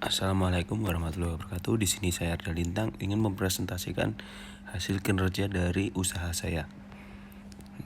Assalamualaikum warahmatullahi wabarakatuh. Di sini saya Arda Lintang ingin mempresentasikan hasil kinerja dari usaha saya.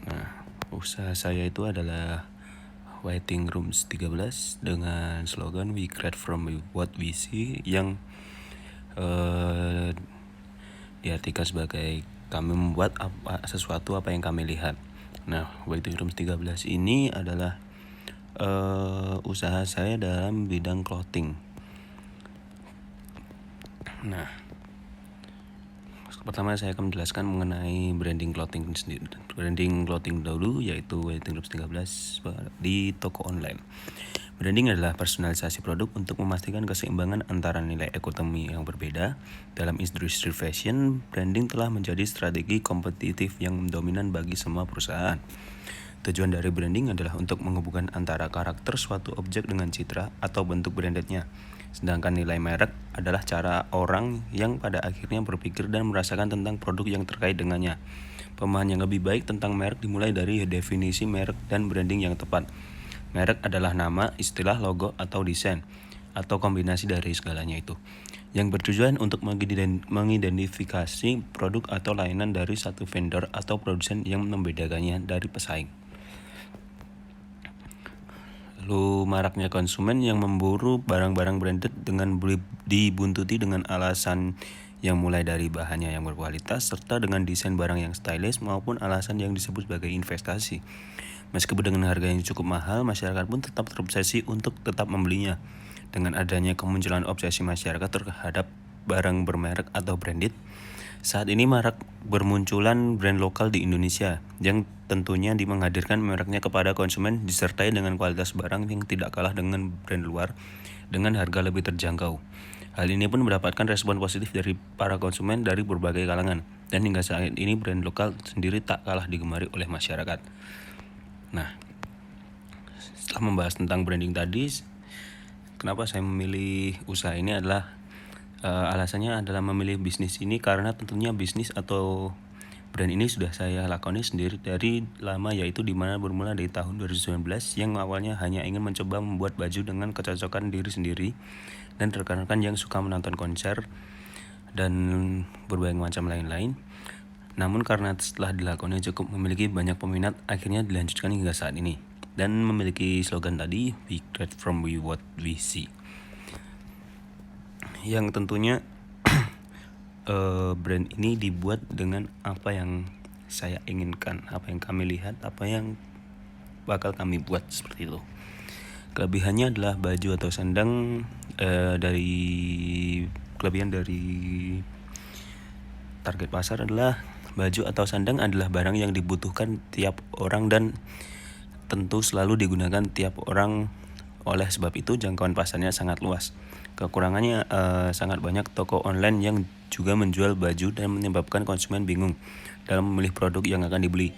Nah, usaha saya itu adalah Waiting Rooms 13 dengan slogan We Create From What We See yang diartikan sebagai kami membuat sesuatu apa yang kami lihat. Nah, Waiting Rooms 13 ini adalah usaha saya dalam bidang clothing. Nah, pertama saya akan menjelaskan mengenai branding clothing sendiri. Branding clothing dahulu yaitu Waiting Rooms 13 di toko online. Branding adalah personalisasi produk untuk memastikan keseimbangan antara nilai ekonomi yang berbeda. Dalam industri fashion, branding telah menjadi strategi kompetitif yang dominan bagi semua perusahaan. Tujuan dari branding adalah untuk menghubungkan antara karakter suatu objek dengan citra atau bentuk brandednya. Sedangkan nilai merek adalah cara orang yang pada akhirnya berpikir dan merasakan tentang produk yang terkait dengannya. Pemahaman yang lebih baik tentang merek dimulai dari definisi merek dan branding yang tepat. Merek adalah nama, istilah, logo, atau desain, atau kombinasi dari segalanya itu, yang bertujuan untuk mengidentifikasi produk atau layanan dari satu vendor atau produsen yang membedakannya dari pesaing. Lalu maraknya konsumen yang memburu barang-barang branded dengan dibuntuti dengan alasan yang mulai dari bahannya yang berkualitas serta dengan desain barang yang stylish maupun alasan yang disebut sebagai investasi. Meskipun dengan harga yang cukup mahal, masyarakat pun tetap terobsesi untuk tetap membelinya. Dengan adanya kemunculan obsesi masyarakat terhadap barang bermerek atau branded, saat ini marak bermunculan brand lokal di Indonesia yang tentunya menghadirkan mereknya kepada konsumen disertai dengan kualitas barang yang tidak kalah dengan brand luar dengan harga lebih terjangkau. Hal ini pun mendapatkan respon positif dari para konsumen dari berbagai kalangan dan hingga saat ini brand lokal sendiri tak kalah digemari oleh masyarakat. Nah, setelah membahas tentang branding tadi, kenapa saya memilih usaha ini adalah alasannya adalah memilih bisnis ini karena tentunya bisnis atau brand ini sudah saya lakoni sendiri dari lama, yaitu dimana bermula dari tahun 2019 yang awalnya hanya ingin mencoba membuat baju dengan kecocokan diri sendiri dan rekan-rekan yang suka menonton konser dan berbagai macam lain-lain. Namun karena setelah dilakoni cukup memiliki banyak peminat, akhirnya dilanjutkan hingga saat ini dan memiliki slogan tadi We Create From What We See, yang tentunya brand ini dibuat dengan apa yang saya inginkan, apa yang kami lihat, apa yang bakal kami buat seperti itu. Kelebihannya adalah baju atau sandang kelebihan dari target pasar adalah baju atau sandang adalah barang yang dibutuhkan tiap orang dan tentu selalu digunakan tiap orang. Oleh sebab itu jangkauan pasarnya sangat luas. Kekurangannya sangat banyak toko online yang juga menjual baju dan menyebabkan konsumen bingung dalam memilih produk yang akan dibeli.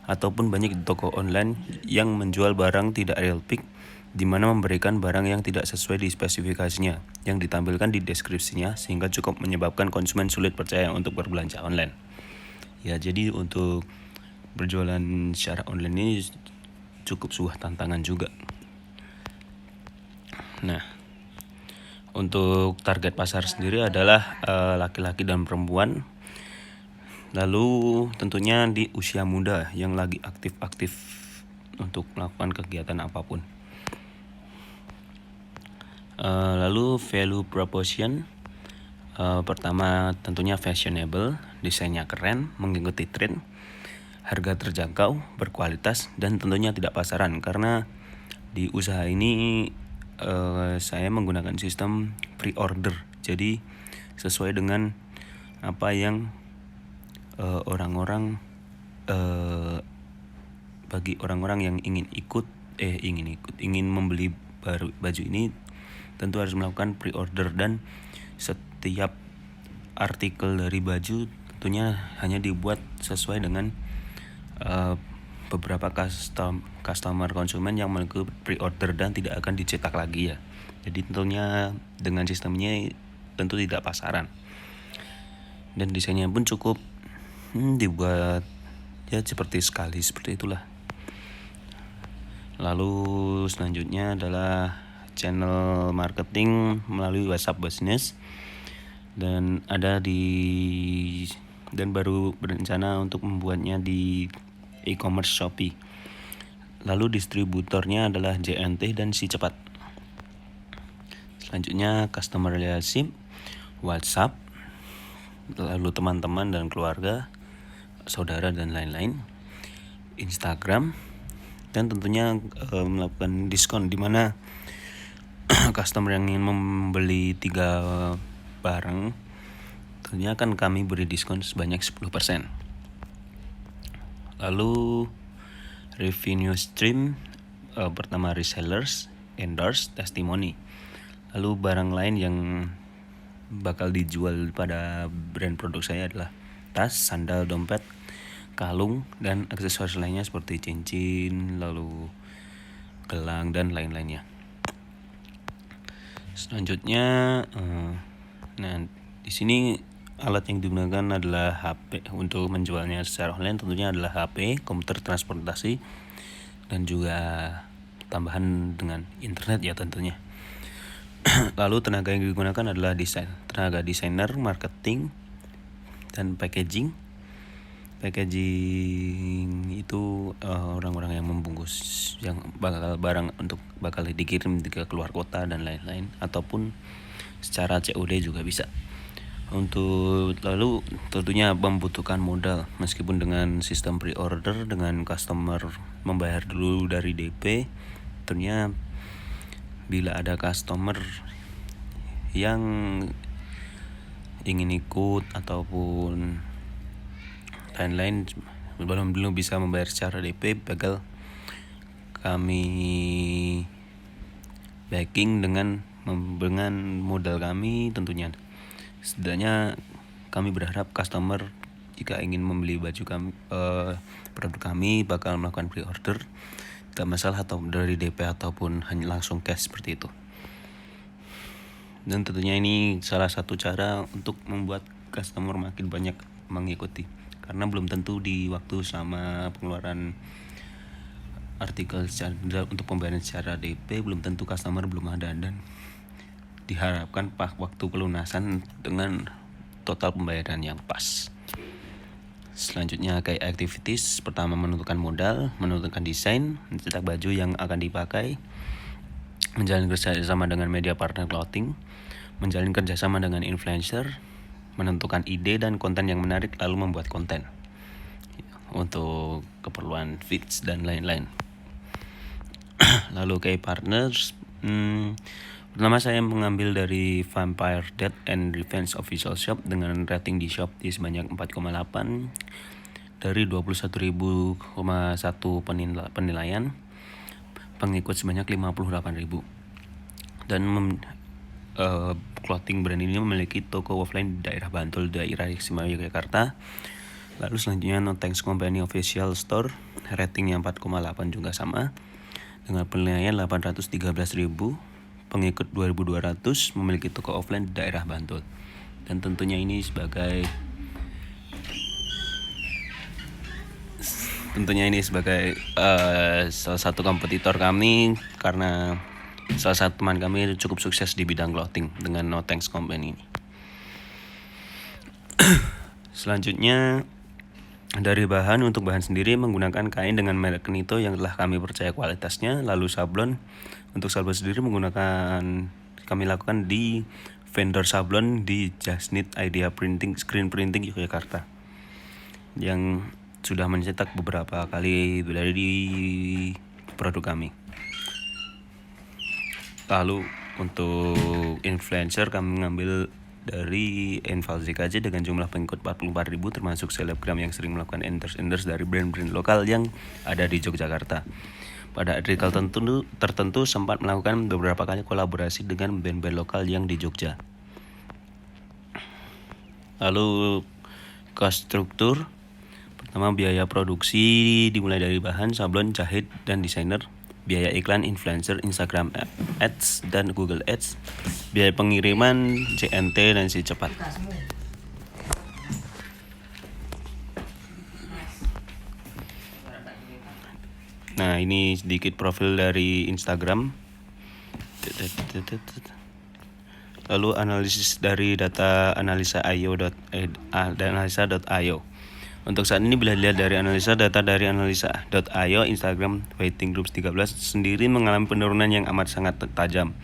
Ataupun banyak toko online yang menjual barang tidak real pick, di mana memberikan barang yang tidak sesuai di spesifikasinya yang ditampilkan di deskripsinya sehingga cukup menyebabkan konsumen sulit percaya untuk berbelanja online. Ya, jadi untuk berjualan secara online ini cukup sebuah tantangan juga. Nah, untuk target pasar sendiri adalah laki-laki dan perempuan. Lalu tentunya di usia muda yang lagi aktif-aktif untuk melakukan kegiatan apapun. Lalu value proposition, pertama tentunya fashionable, desainnya keren, mengikuti tren, harga terjangkau, berkualitas, dan tentunya tidak pasaran. Karena di usaha ini saya menggunakan sistem pre-order, jadi sesuai dengan apa yang bagi orang-orang yang ingin membeli baju ini tentu harus melakukan pre-order, dan setiap artikel dari baju tentunya hanya dibuat sesuai dengan beberapa customer konsumen yang melakukan pre-order dan tidak akan dicetak lagi ya. Jadi tentunya dengan sistemnya tentu tidak pasaran. Dan desainnya pun cukup dibuat ya seperti itulah. Lalu selanjutnya adalah channel marketing melalui WhatsApp Business, dan baru berencana untuk membuatnya di e-commerce Shopee. Lalu distributornya adalah JNT dan Si Cepat. Selanjutnya customer relationship, WhatsApp, lalu teman-teman dan keluarga, saudara dan lain-lain, Instagram, dan tentunya melakukan diskon di mana customer yang ingin membeli 3 barang tentunya akan kami beri diskon sebanyak 10%. Lalu revenue stream, pertama resellers, endorse, testimoni. Lalu barang lain yang bakal dijual pada brand produk saya adalah tas, sandal, dompet, kalung, dan aksesoris lainnya seperti cincin, lalu gelang, dan lain-lainnya. Selanjutnya, di sini alat yang digunakan adalah HP. Untuk menjualnya secara online tentunya adalah HP, komputer transportasi, dan juga tambahan dengan internet ya tentunya. Lalu tenaga yang digunakan adalah tenaga desainer, marketing, dan packaging. Packaging itu orang-orang yang membungkus yang barang untuk bakal dikirim ke keluar kota dan lain-lain, ataupun secara COD juga bisa. Lalu tentunya membutuhkan modal, meskipun dengan sistem pre-order dengan customer membayar dulu dari DP. Tentunya bila ada customer yang ingin ikut ataupun lain-lain belum bisa membayar secara DP, bakal kami backing dengan modal kami tentunya. Setidaknya kami berharap customer jika ingin membeli baju kami, produk kami, bakal melakukan pre-order, tidak masalah atau dari DP ataupun hanya langsung cash seperti itu. Dan tentunya ini salah satu cara untuk membuat customer makin banyak mengikuti, karena belum tentu di waktu sama pengeluaran artikel untuk pembayaran secara DP belum tentu customer belum ada, dan diharapkan waktu pelunasan dengan total pembayaran yang pas. Selanjutnya kayak activities, pertama menentukan modal, menentukan desain, mencetak baju yang akan dipakai, menjalin kerjasama dengan media partner clothing, menjalin kerjasama dengan influencer, menentukan ide dan konten yang menarik, lalu membuat konten untuk keperluan feeds dan lain-lain. Lalu kayak partners, pertama saya mengambil dari Vampire Death and Revenge Official Shop dengan rating di shop di sebanyak 4,8 dari 21.000,1 penilaian, pengikut sebanyak 58.000. Dan clothing brand ini memiliki toko offline di daerah Bantul, daerah Istimewa Yogyakarta. Lalu selanjutnya No Thanks Company Official Store, ratingnya 4,8 juga sama dengan penilaian 813.000, pengikut 2.200, memiliki toko offline di daerah Bantul. Dan tentunya ini sebagai salah satu kompetitor kami, karena salah satu teman kami cukup sukses di bidang clothing dengan No Thanks Company ini. Selanjutnya dari bahan, untuk bahan sendiri menggunakan kain dengan merek Kenito yang telah kami percaya kualitasnya. Lalu sablon, untuk sablon sendiri kami lakukan di vendor sablon di Just Knit Idea Printing Screen Printing Yogyakarta, yang sudah mencetak beberapa kali dari produk kami. Lalu untuk influencer kami mengambil dari Enval ZKJ dengan jumlah pengikut 44.000, termasuk selebgram yang sering melakukan endorse dari brand-brand lokal yang ada di Yogyakarta. Pada artikel tertentu sempat melakukan beberapa kali kolaborasi dengan band-band lokal yang di Jogja. Lalu cost struktur, pertama biaya produksi dimulai dari bahan, sablon, jahit, dan desainer. Biaya iklan, influencer, Instagram Ads, dan Google Ads. Biaya pengiriman, JNT, dan Si Cepat. Nah, ini sedikit profil dari Instagram. Lalu analisis dari data analisa.io. Untuk saat ini bila dilihat dari analisa data dari analisa.io, Instagram Fighting Groups 13 sendiri mengalami penurunan yang amat sangat tajam.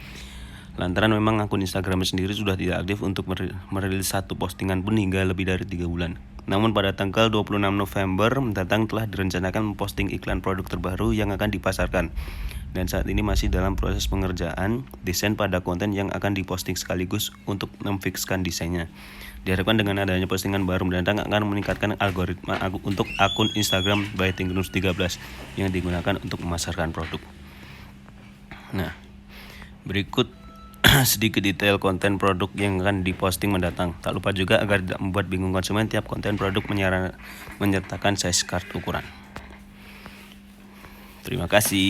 Lantaran memang akun Instagram sendiri sudah tidak aktif untuk merilis satu postingan pun hingga lebih dari 3 bulan. Namun pada tanggal 26 November mendatang telah direncanakan memposting iklan produk terbaru yang akan dipasarkan. Dan saat ini masih dalam proses pengerjaan desain pada konten yang akan diposting sekaligus untuk memfikskan desainnya. Diharapkan dengan adanya postingan baru mendatang akan meningkatkan algoritma untuk akun Instagram Fighting Groups 13 yang digunakan untuk memasarkan produk. Nah, berikut sedikit detail konten produk yang akan diposting mendatang. Tak lupa juga agar tidak membuat bingung konsumen, tiap konten produk menyertakan size card ukuran. Terima kasih.